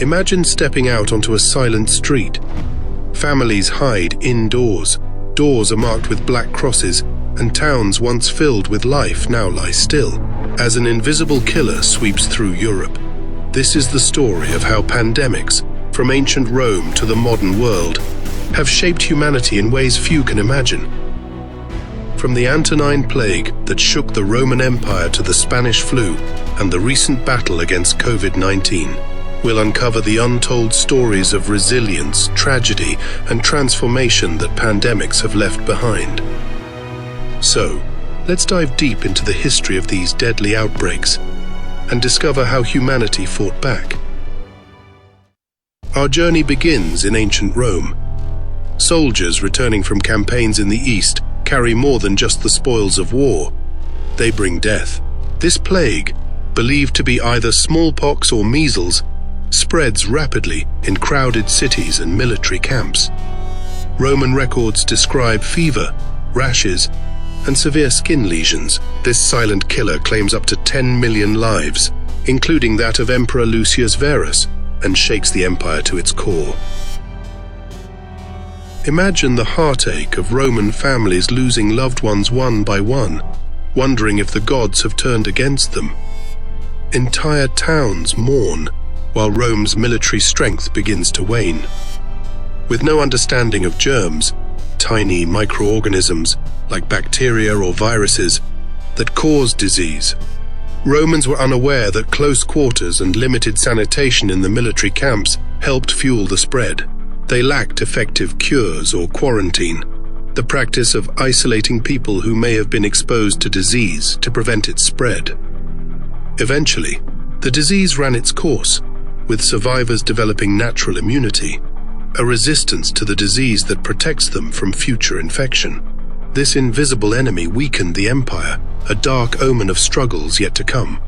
Imagine stepping out onto a silent street. Families hide indoors, doors are marked with black crosses, and towns once filled with life now lie still, as an invisible killer sweeps through Europe. This is the story of how pandemics, from ancient Rome to the modern world, have shaped humanity in ways few can imagine. From the Antonine Plague that shook the Roman Empire to the Spanish flu and the recent battle against COVID-19, we'll uncover the untold stories of resilience, tragedy, and transformation that pandemics have left behind. So, let's dive deep into the history of these deadly outbreaks and discover how humanity fought back. Our journey begins in ancient Rome. Soldiers returning from campaigns in the East carry more than just the spoils of war. They bring death. This plague, believed to be either smallpox or measles, spreads rapidly in crowded cities and military camps. Roman records describe fever, rashes, and severe skin lesions. This silent killer claims up to 10 million lives, including that of Emperor Lucius Verus, and shakes the empire to its core. Imagine the heartache of Roman families losing loved ones one by one, wondering if the gods have turned against them. Entire towns mourn, while Rome's military strength begins to wane. With no understanding of germs, tiny microorganisms like bacteria or viruses that cause disease, Romans were unaware that close quarters and limited sanitation in the military camps helped fuel the spread. They lacked effective cures or quarantine, the practice of isolating people who may have been exposed to disease to prevent its spread. Eventually, the disease ran its course, with survivors developing natural immunity, a resistance to the disease that protects them from future infection. This invisible enemy weakened the empire, a dark omen of struggles yet to come.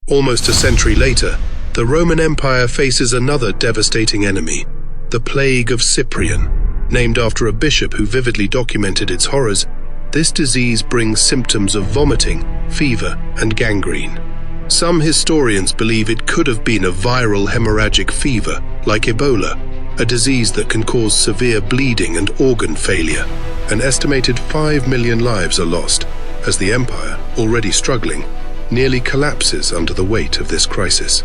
Almost a century later, the Roman Empire faces another devastating enemy, the Plague of Cyprian. Named after a bishop who vividly documented its horrors, this disease brings symptoms of vomiting, fever, and gangrene. Some historians believe it could have been a viral hemorrhagic fever, like Ebola, a disease that can cause severe bleeding and organ failure. An estimated 5 million lives are lost, as the empire, already struggling, nearly collapses under the weight of this crisis.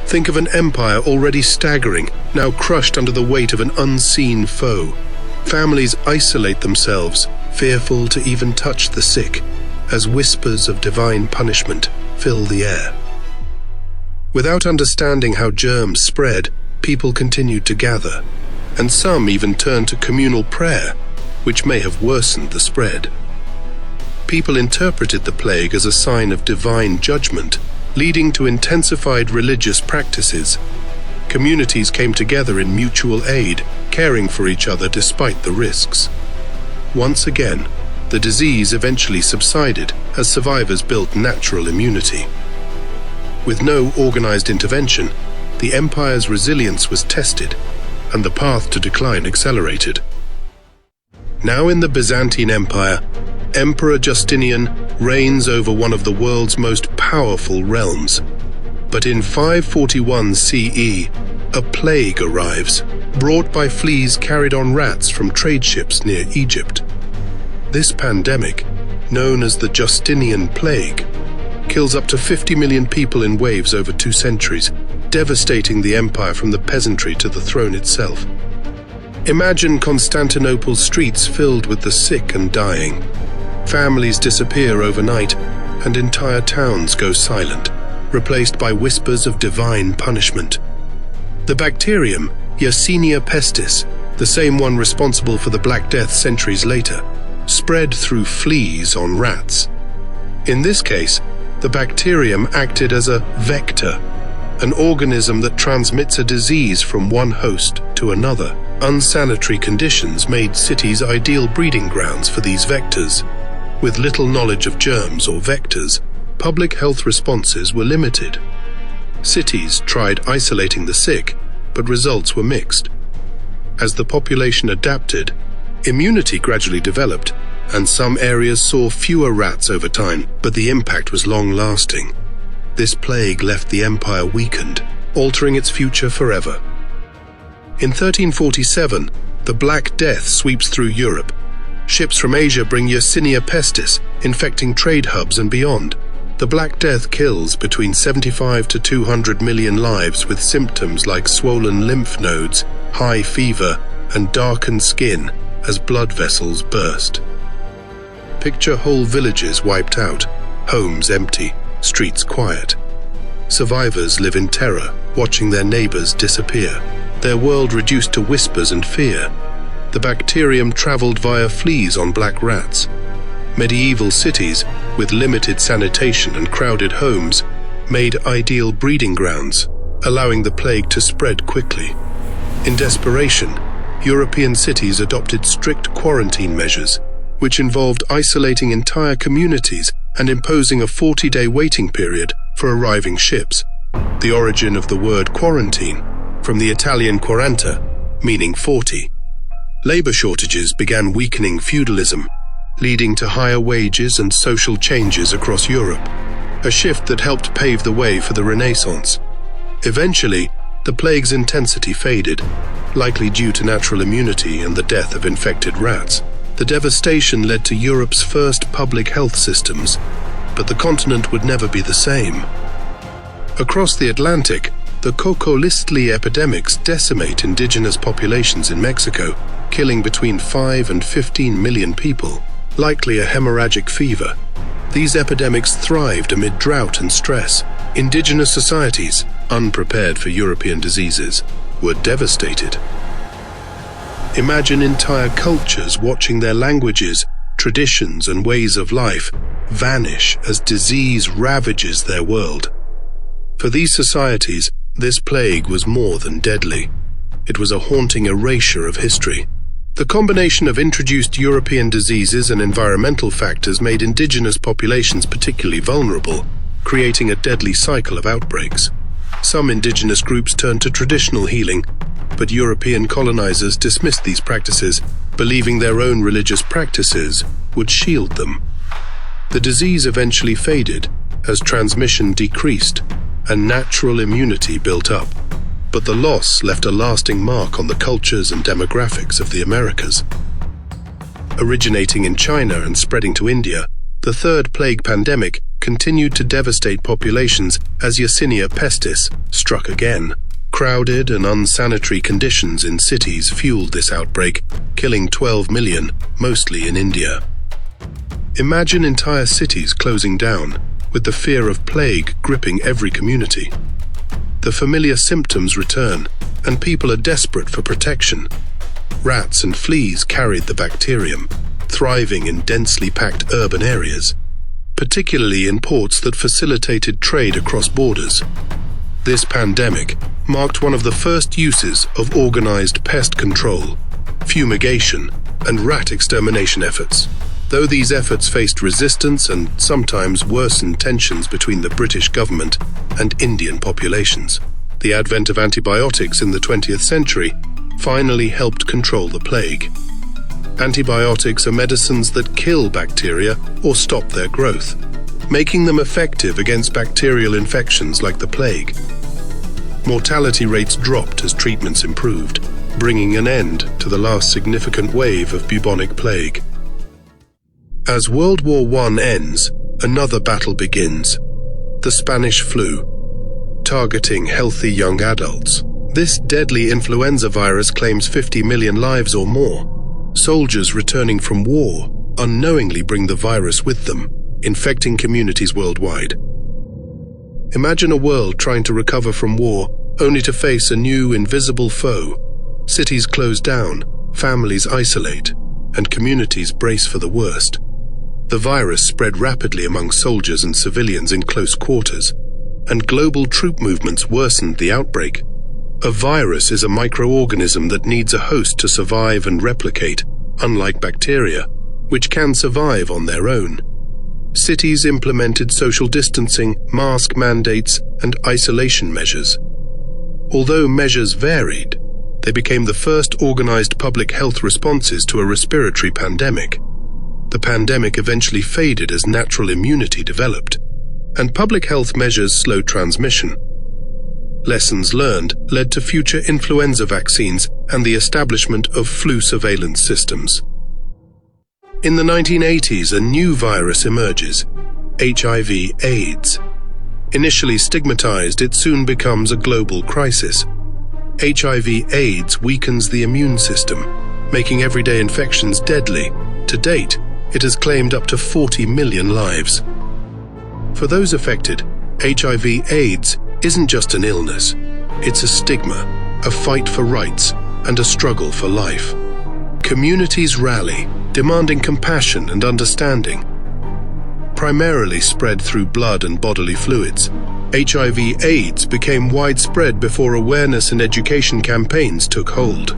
Think of an empire already staggering, now crushed under the weight of an unseen foe. Families isolate themselves, fearful to even touch the sick, as whispers of divine punishment fill the air. Without understanding how germs spread, people continued to gather, and some even turned to communal prayer, which may have worsened the spread. People interpreted the plague as a sign of divine judgment, leading to intensified religious practices. Communities came together in mutual aid, caring for each other despite the risks. Once again, the disease eventually subsided as survivors built natural immunity. With no organized intervention, the empire's resilience was tested, and the path to decline accelerated. Now in the Byzantine Empire, Emperor Justinian reigns over one of the world's most powerful realms. But in 541 CE, a plague arrives, brought by fleas carried on rats from trade ships near Egypt. This pandemic, known as the Justinian Plague, kills up to 50 million people in waves over 2 centuries, devastating the empire from the peasantry to the throne itself. Imagine Constantinople's streets filled with the sick and dying. Families disappear overnight, and entire towns go silent, replaced by whispers of divine punishment. The bacterium, Yersinia pestis, the same one responsible for the Black Death centuries later, spread through fleas on rats. In this case, the bacterium acted as a vector, an organism that transmits a disease from one host to another. Unsanitary conditions made cities ideal breeding grounds for these vectors. With little knowledge of germs or vectors, public health responses were limited. Cities tried isolating the sick, but results were mixed. As the population adapted, immunity gradually developed, and some areas saw fewer rats over time, but the impact was long-lasting. This plague left the empire weakened, altering its future forever. In 1347, the Black Death sweeps through Europe. Ships from Asia bring Yersinia pestis, infecting trade hubs and beyond. The Black Death kills between 75 to 200 million lives with symptoms like swollen lymph nodes, high fever, and darkened skin as blood vessels burst. Picture whole villages wiped out, homes empty, streets quiet. Survivors live in terror, watching their neighbors disappear, their world reduced to whispers and fear. The bacterium traveled via fleas on black rats. Medieval cities, with limited sanitation and crowded homes, made ideal breeding grounds, allowing the plague to spread quickly. In desperation, European cities adopted strict quarantine measures, which involved isolating entire communities and imposing a 40-day waiting period for arriving ships. The origin of the word quarantine, from the Italian quaranta, meaning 40. Labor shortages began weakening feudalism, leading to higher wages and social changes across Europe, a shift that helped pave the way for the Renaissance. Eventually, the plague's intensity faded, likely due to natural immunity and the death of infected rats. The devastation led to Europe's first public health systems, but the continent would never be the same. Across the Atlantic, the Cocolistli epidemics decimate indigenous populations in Mexico, killing between 5 and 15 million people, likely a hemorrhagic fever. These epidemics thrived amid drought and stress. Indigenous societies, unprepared for European diseases, were devastated. Imagine entire cultures watching their languages, traditions, and ways of life vanish as disease ravages their world. For these societies, this plague was more than deadly. It was a haunting erasure of history. The combination of introduced European diseases and environmental factors made indigenous populations particularly vulnerable, creating a deadly cycle of outbreaks. Some indigenous groups turned to traditional healing, but European colonizers dismissed these practices, believing their own religious practices would shield them. The disease eventually faded as transmission decreased and natural immunity built up. But the loss left a lasting mark on the cultures and demographics of the Americas. Originating in China and spreading to India, the third plague pandemic continued to devastate populations as Yersinia pestis struck again. Crowded and unsanitary conditions in cities fueled this outbreak, killing 12 million, mostly in India. Imagine entire cities closing down, with the fear of plague gripping every community. The familiar symptoms return, and people are desperate for protection. Rats and fleas carried the bacterium, thriving in densely packed urban areas, particularly in ports that facilitated trade across borders. This pandemic marked one of the first uses of organized pest control, fumigation, and rat extermination efforts. Though these efforts faced resistance and sometimes worsened tensions between the British government and Indian populations, the advent of antibiotics in the 20th century finally helped control the plague. Antibiotics are medicines that kill bacteria or stop their growth, making them effective against bacterial infections like the plague. Mortality rates dropped as treatments improved, bringing an end to the last significant wave of bubonic plague. As World War I ends, another battle begins: the Spanish flu, targeting healthy young adults. This deadly influenza virus claims 50 million lives or more. Soldiers returning from war unknowingly bring the virus with them, infecting communities worldwide. Imagine a world trying to recover from war, only to face a new invisible foe. Cities close down, families isolate, and communities brace for the worst. The virus spread rapidly among soldiers and civilians in close quarters, and global troop movements worsened the outbreak. A virus is a microorganism that needs a host to survive and replicate, unlike bacteria, which can survive on their own. Cities implemented social distancing, mask mandates, and isolation measures. Although measures varied, they became the first organized public health responses to a respiratory pandemic. The pandemic eventually faded as natural immunity developed. and public health measures slowed transmission. Lessons learned led to future influenza vaccines and the establishment of flu surveillance systems. In the 1980s, a new virus emerges, HIV/AIDS. Initially stigmatized, it soon becomes a global crisis. HIV/AIDS weakens the immune system, making everyday infections deadly. To date, it has claimed up to 40 million lives. For those affected, HIV/AIDS isn't just an illness. It's a stigma, a fight for rights, and a struggle for life. Communities rally, demanding compassion and understanding. Primarily spread through blood and bodily fluids, HIV/AIDS became widespread before awareness and education campaigns took hold.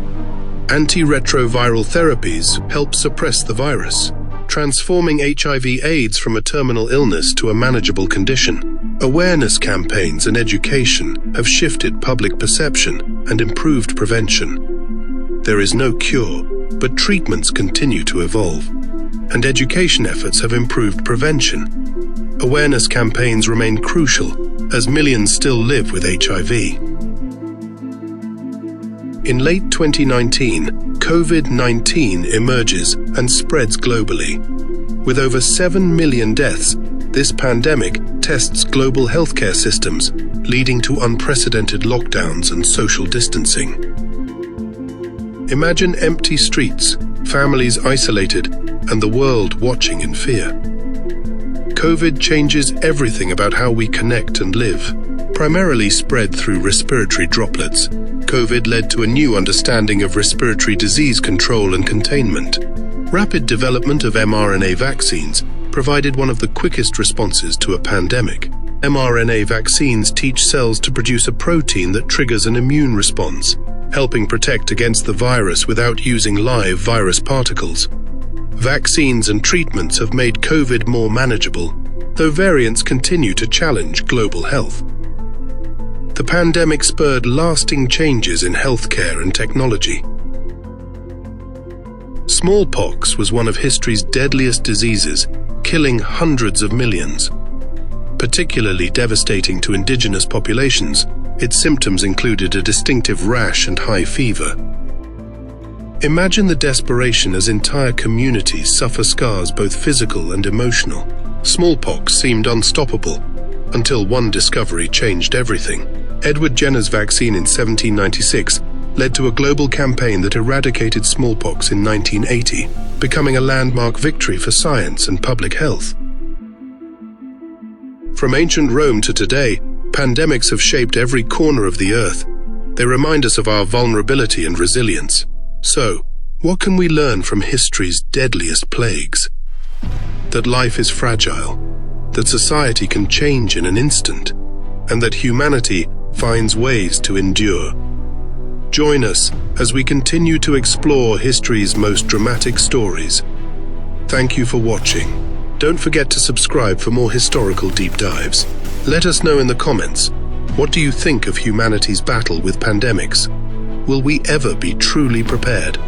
Antiretroviral therapies help suppress the virus, transforming HIV/AIDS from a terminal illness to a manageable condition. Awareness campaigns and education have shifted public perception and improved prevention. There is no cure, but treatments continue to evolve, and education efforts have improved prevention. Awareness campaigns remain crucial, as millions still live with HIV. In late 2019, COVID-19 emerges and spreads globally. With over 7 million deaths, this pandemic tests global healthcare systems, leading to unprecedented lockdowns and social distancing. Imagine empty streets, families isolated, and the world watching in fear. COVID changes everything about how we connect and live. Primarily spread through respiratory droplets, COVID led to a new understanding of respiratory disease control and containment. Rapid development of mRNA vaccines provided one of the quickest responses to a pandemic. mRNA vaccines teach cells to produce a protein that triggers an immune response, helping protect against the virus without using live virus particles. Vaccines and treatments have made COVID more manageable, though variants continue to challenge global health. The pandemic spurred lasting changes in healthcare and technology. Smallpox was one of history's deadliest diseases, killing hundreds of millions. Particularly devastating to indigenous populations, its symptoms included a distinctive rash and high fever. Imagine the desperation as entire communities suffer scars both physical and emotional. Smallpox seemed unstoppable, until one discovery changed everything. Edward Jenner's vaccine in 1796 led to a global campaign that eradicated smallpox in 1980, becoming a landmark victory for science and public health. From ancient Rome to today, pandemics have shaped every corner of the earth. They remind us of our vulnerability and resilience. So, what can we learn from history's deadliest plagues? That life is fragile, that society can change in an instant, and that humanity finds ways to endure. Join us as we continue to explore history's most dramatic stories. Thank you for watching. Don't forget to subscribe for more historical deep dives. Let us know in the comments, what do you think of humanity's battle with pandemics? Will we ever be truly prepared?